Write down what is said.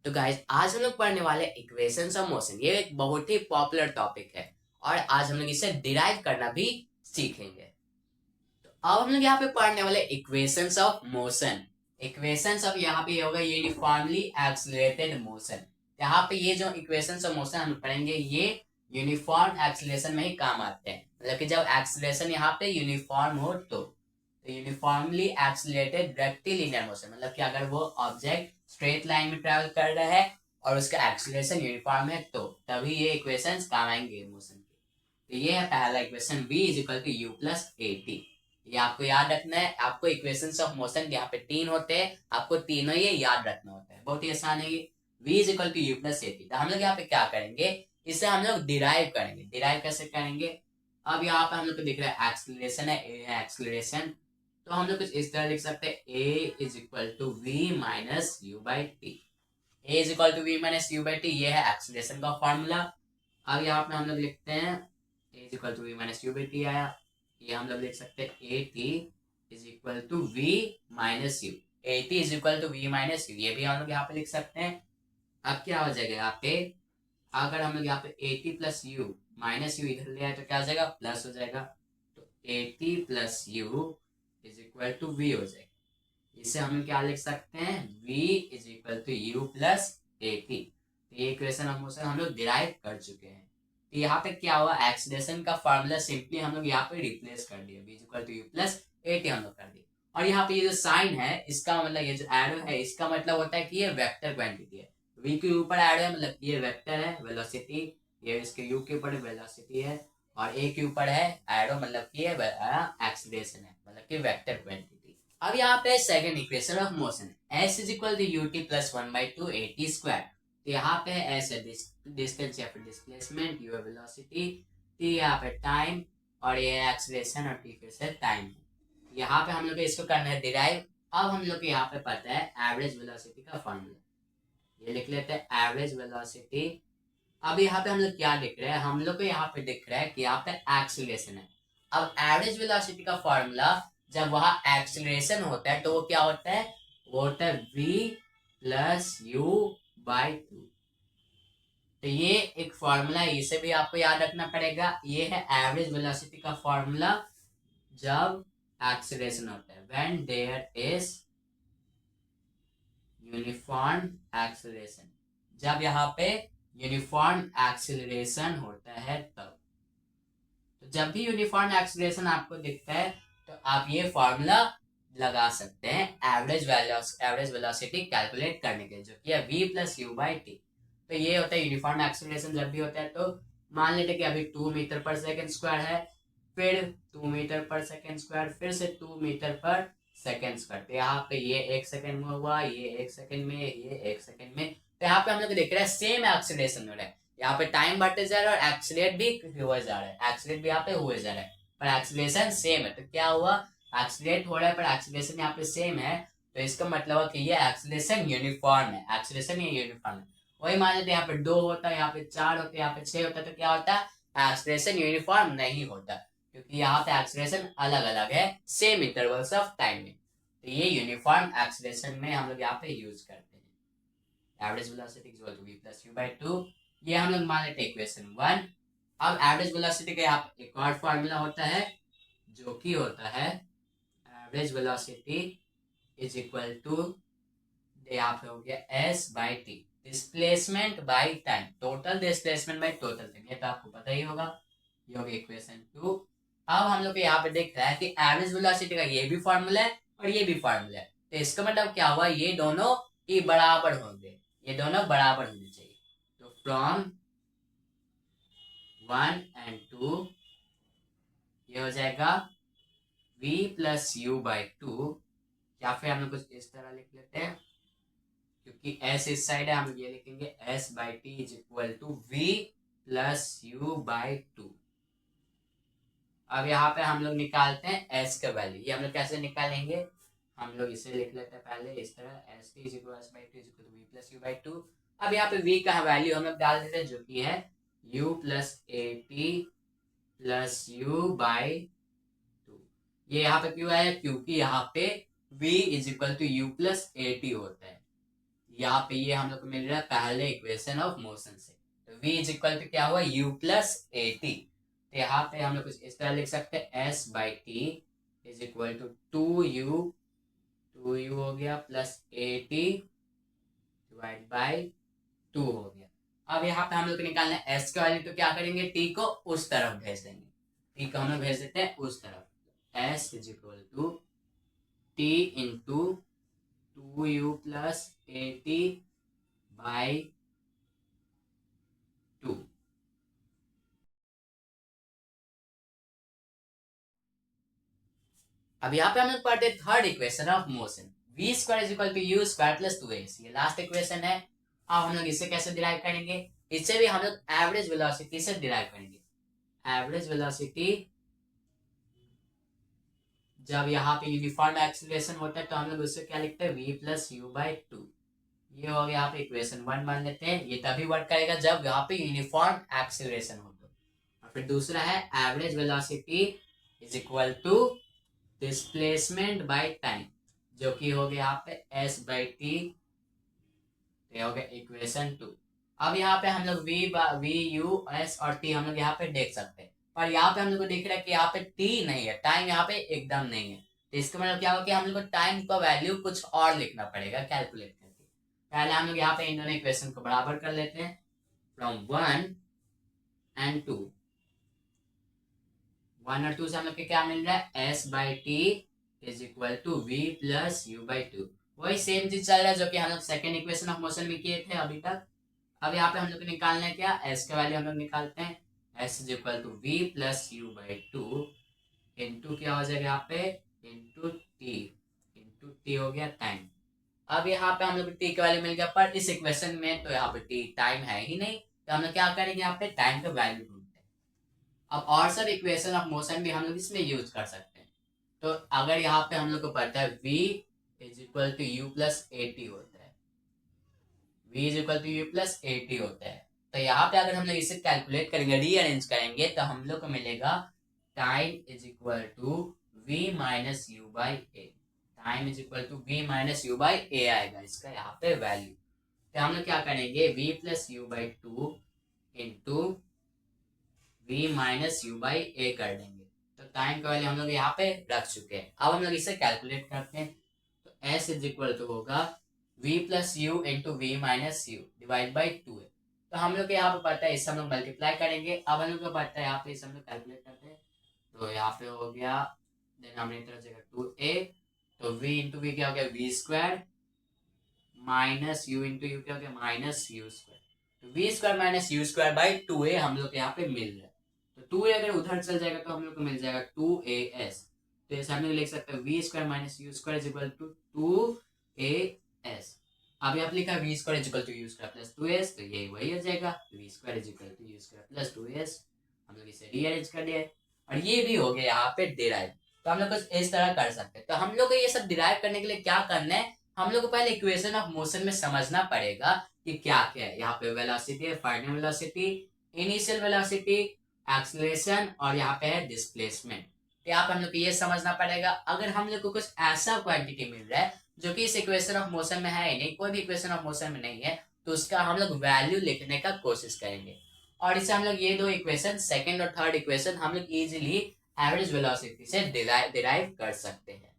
तो गाइस आज हम लोग पढ़ने वाले इक्वेशंस ऑफ मोशन। ये एक बहुत ही पॉपुलर टॉपिक है और आज हम लोग इसे डिराइव करना भी सीखेंगे। तो अब हम लोग यहाँ पे पढ़ने वाले equations of motion. Equations of यहाँ पे ये होगा यूनिफॉर्मली एक्सिलरेटेड मोशन। यहाँ पे ये जो इक्वेशंस ऑफ मोशन हम पढ़ेंगे ये यूनिफॉर्म एक्सिलेशन में ही काम आते हैं। मतलब कि जब एक्सिलेशन यहाँ पे यूनिफॉर्म हो तो यूनिफॉर्मली एक्सिलेटेड रेक्टिलिनियर मोशन, मतलब कि अगर वो ऑब्जेक्ट स्ट्रेट लाइन में ट्रेवल कर रहा है और उसका एक्सिलेशन यूनिफॉर्म है तो तभी ये इक्वेशंस काम आएंगे मोशन के। तो ये है पहला equation, v is equal to U plus A T. ये आपको याद रखना है। आपको इक्वेशंस ऑफ मोशन यहाँ पे तीन होते हैं, आपको तीनों ये याद रखना होता है। बहुत ही आसान है ये। v is equal to U plus A T. तो हम लोग यहाँ पे क्या करेंगे, इसे हम लोग डिराइव करेंगे। डिराइव कैसे करेंगे, अब यहाँ पे हम लोग को दिख रहा है एक्सिलरेशन है, ए है एक्सिलरेशन। तो हम लोग कुछ इस तरह लिख सकते हैं, a is equal to V minus U by T. A is equal to V minus U by T, ये है एक्सिलेशन का फॉर्मूला। अब यहाँ पे हम लोग लिखते हैं A is equal to V minus U by T आया। ये हम लोग लिख सकते हैं A T is equal to V minus U. A T is equal to V minus U, ये भी हम लोग यहाँ पे लिख सकते हैं। अब क्या हो जाएगा यहाँ पे, अगर हम लोग यहाँ पे ए T plus you minus you इधर ले आए तो क्या हो जाएगा, प्लस हो जाएगा। तो A T plus U is equal to V हो जाएगा। इसे हम क्या लिख सकते हैं, v is equal to U plus A T. ये इक्वेशन ऑफ मोशन हम लोग डिराइव कर चुके हैं। तो यहाँ पे क्या हुआ, एक्सीलरेशन का फॉर्मूला सिंपली हम लोग यहाँ पे रिप्लेस कर दिया, v is equal to U plus A T हम लोग कर दिया। और यहाँ पे ये जो साइन है इसका मतलब, ये जो एरो है इसका मतलब होता है कि ये वेक्टर क्वांटिटी है। v के ऊपर एरो है, मतलब ये वेक्टर है वेलोसिटी, ये इसके u के ऊपर वेलोसिटी है, और a के ऊपर है एरो, मतलब कि ये एक्सीलरेशन है, मतलब कि वेक्टर क्वांटिटी। अब यहाँ पे second equation of motion, s is equal to U T plus one by two A T square. तो यहाँ पे s है डिस्टेंस या फिर डिस्प्लेसमेंट, u है वेलोसिटी, t यहाँ पे टाइम, और ये एक्सीलरेशन, और t फिर से टाइम है। यहाँ पे हम लोग इसको करना है डिराइव। अब हम लोग को यहाँ पे पता है एवरेज वेलोसिटी का फॉर्मूला, ये लिख लेते हैं एवरेज वेलोसिटी। अब यहाँ पे हम लोग क्या दिख रहा है, हम लोग को यहाँ पे दिख रहा है कि यहाँ पे एक्सीलरेशन है। अब एवरेज वेलोसिटी का फॉर्मूला जब वहां एक्सीलरेशन होता है तो वो क्या होता है, वो होता है v plus U by to. तो ये एक फॉर्मूला है, इसे भी आपको याद रखना पड़ेगा। ये है एवरेज वेलोसिटी का फॉर्मूला जब एक्सीलरेशन होता है, when there is uniform acceleration. जब यहाँ पे यूनिफॉर्म एक्सीलरेशन होता है तब। तो जब भी यूनिफॉर्म एक्सीलरेशन आपको दिखता है तो आप ये फॉर्मूला लगा सकते हैं एवरेज वेलोसिटी कैलकुलेट करने के लिए, जो कि है v plus U by T. तो ये होता है यूनिफॉर्म एक्सीलरेशन जब भी होता है। तो मान लेते कि अभी 2 मीटर पर सेकेंड स्क्वायर है, फिर 2 मीटर पर सेकेंड स्क्वायर, फिर से 2 मीटर पर सेकेंड स्क्वायर। तो यहाँ पे ये 1 सेकेंड में हुआ, ये 1 सेकेंड में, ये 1 सेकेंड में। तो यहाँ पे हम लोग देख रहे हैं सेम एक्सीलरेशन हो रहा है। यहाँ पे टाइम बढ़ते जा रहा है और एक्सीलरेट भी हुए जा रहा है, एक्सीलरेट भी यहाँ पे हुए जा रहा है, पर एक्सीलरेशन सेम है। तो क्या हुआ, एक्सीलरेट हो रहा है पर एक्सीलरेशन यहाँ पे सेम है। तो इसका मतलब है कि ये एक्सीलरेशन यूनिफॉर्म है, एक्सीलरेशन ये यूनिफॉर्म है। वही मान लेते यहाँ पे 2 होता है, यहाँ पे 4 होता है, यहाँ पे 6 होता है, तो क्या होता है, एक्सीलरेशन यूनिफॉर्म नहीं होता, क्योंकि यहाँ पे एक्सीलरेशन अलग अलग है सेम इंटरवल्स ऑफ टाइम में। तो ये यूनिफॉर्म एक्सीलरेशन में हम लोग यहाँ पे यूज करते हैं। Average velocity equal to v plus U by two, ये हम लोग मान लेते हैं इक्वेशन 1। अब एवरेज वेलोसिटी का यहाँ पे एक और फॉर्मूला होता है, जो कि होता है average velocity is equal to, यहाँ पे हो गया s by T, displacement by time, total displacement by total time, ये तो आपको पता ही होगा। ये हो गया इक्वेशन 2। अब हम लोग यहाँ पे देख रहा है कि एवरेज वेलोसिटी का ये भी फॉर्मूला है और ये भी फॉर्मूला है। तो इसका मतलब क्या हुआ, ये दोनों ही बराबर होंगे, ये दोनों बराबर होने चाहिए। तो फ्रॉम 1 एंड 2 ये हो जाएगा v plus U by to, या फिर हम लोग कुछ इस तरह लिख लेते हैं, क्योंकि s इस साइड है, हम लोग ये लिखेंगे s by T is equal to v plus U by two. अब यहाँ पे हम लोग निकालते हैं s का वैल्यू। ये हम लोग कैसे निकालेंगे, हम लोग इसे लिख लेते हैं पहले इस तरह, s T is equal s by two is equal to v plus U by two. अब यहाँ पे v का वैल्यू हम लोग डाल देते हैं, जो कि है u plus A T plus U by two. ये यहाँ पे क्यों आया, क्योंकि यहाँ पे v is equal to U plus A T होता है। यहाँ पे ये हम लोग को मिल रहा है पहले इक्वेशन ऑफ मोशन से। तो v इज इक्वल टू क्या हुआ, u प्लस ए टी। तो यहाँ पे हम लोग कुछ इस तरह लिख सकते हैं s by T is equal to 2u हो गया plus A T divide by 2 हो गया। अब यहाँ पे हम लोग को निकालना है s का वैल्यू, तो क्या करेंगे, t को उस तरफ भेज देंगे। t को हम लोग भेज देते हैं उस तरफ। s is equal to t into 2u plus A T by 2। अब यहाँ पे हम लोग पढ़ते हैं third equation of motion, v square is equal to U square plus 2ac। ये लास्ट इक्वेशन है। अब हम लोग इसे कैसे डिराइव करेंगे, इससे भी हम लोग एवरेज वेलोसिटी से डिराइव करेंगे। एवरेज वेलोसिटी जब यहाँ पे यूनिफॉर्म एक्सीलरेशन होता है तो हम लोग उससे क्या लिखते हैं, v प्लस यू बाई 2। ये हो गया, यहाँ पे इक्वेशन 1 मान लेते हैं। ये तभी वर्क करेगा जब यहाँ पे यूनिफॉर्म एक्सीलरेशन हो तो। और फिर दूसरा है average velocity is equal to displacement by time, जो कि हो गया यहाँ पे s बाई टी। ये हो गया इक्वेशन 2। अब यहाँ पे हम लोग v u s और t हम लोग यहाँ पे देख सकते हैं, पर यहाँ पे हम लोग को दिख रहा है कि यहाँ पे t नहीं है, टाइम यहाँ पे एकदम नहीं है। तो इसका मतलब क्या होगा कि हम लोग को टाइम का वैल्यू कुछ और लिखना पड़ेगा कैलकुलेट करके। पहले हम लोग यहाँ पे इन दोनों इक्वेशन को बराबर कर लेते हैं। फ्रॉम 1 एंड 2, 1 और 2 से हम लोग को क्या मिल रहा है, s by T is equal to v plus U by 2। वही सेम चीज चल रहा है जो कि हम लोग सेकेंड इक्वेशन ऑफ मोशन में किए थे अभी तक। अब यहाँ पे हम लोग को निकालना है क्या, s का वैल्यू हम लोग निकालते हैं। s is equal to v plus U by 2 into क्या हो जाएगा यहाँ पे, इंटू टी हो गया टाइम। अब यहाँ पे हम लोग टी का वैल्यू मिल गया, पर इस इक्वेशन में तो यहाँ पे टी टाइम है ही नहीं, तो हम लोग क्या करेंगे, यहाँ पे टाइम का वैल्यू ढूंढते हैं। अब और सब इक्वेशन ऑफ मोशन भी हम लोग इसमें यूज कर सकते हैं। तो अगर यहाँ पे हम लोग को पता है v is equal to U plus A T होता है, v is equal to U plus A T होता है, तो यहाँ पे अगर हम लोग इसे कैलकुलेट करेंगे, रीअरेंज करेंगे, तो हम लोग को मिलेगा time is equal to v minus U by A. Time is equal to v minus U by A आएगा इसका यहाँ पे वैल्यू। तो हम लोग क्या करेंगे, v plus U by 2 into v minus U by A कर देंगे। तो टाइम का वैल्यू हम लोग यहाँ पे रख चुके हैं। अब हम लोग इसे कैलकुलेट करते हैं। तो s इज इक्वल टू होगा v plus U into V minus U divide by 2 है। तो हम लोग यहाँ पे पता है, इससे हम लोग मल्टीप्लाई करेंगे। अब हम लोग को पता है यहाँ पे इसे हम लोग कैलकुलेट करते हैं। तो यहाँ पे हो गया डिनोमिनेटर जगह 2a, तो v इंटू वी क्या हो गया, v square minus U into U क्या हो गया, माइनस यू स्क्वायर। तो V square minus U square by 2a हम लोग यहाँ पे मिल रहा है। तो 2a अगर उधर चल जाएगा तो हम लोग को मिल जाएगा 2as। तो ऐसे हम लोग लिख सकते हैं V square minus U square is equal to 2as। अब यहाँ लिखा V square is equal to U square plus 2s, तो ये वही हो जाएगा, V square is equal to U square plus 2s। हम लोग इसे रीअरेंज कर दिया और ये भी हो गया यहाँ पे डिराइव। तो हम लोग कुछ इस तरह कर सकते हैं। तो हम लोग को ये सब डिराइव करने के लिए क्या करना है, हम लोग को पहले इक्वेशन ऑफ मोशन में समझना पड़ेगा कि क्या क्या है। यहाँ पे वेलोसिटी है, final velocity, initial velocity, acceleration और यहाँ पे है डिस्प्लेसमेंट। तो यहाँ पे हम लोग को ये समझना पड़ेगा। अगर हम लोग को कुछ ऐसा क्वांटिटी मिल रहा है जो कि इस इक्वेशन ऑफ मोशन में है ही नहीं, कोई भी इक्वेशन ऑफ मोशन में नहीं है, तो उसका हम लोग वैल्यू लिखने का कोशिश करेंगे। और इसे हम लोग ये दो इक्वेशन, सेकंड और थर्ड इक्वेशन, हम लोग इजीली एवरेज वेलोसिटी से डिराइव कर सकते हैं।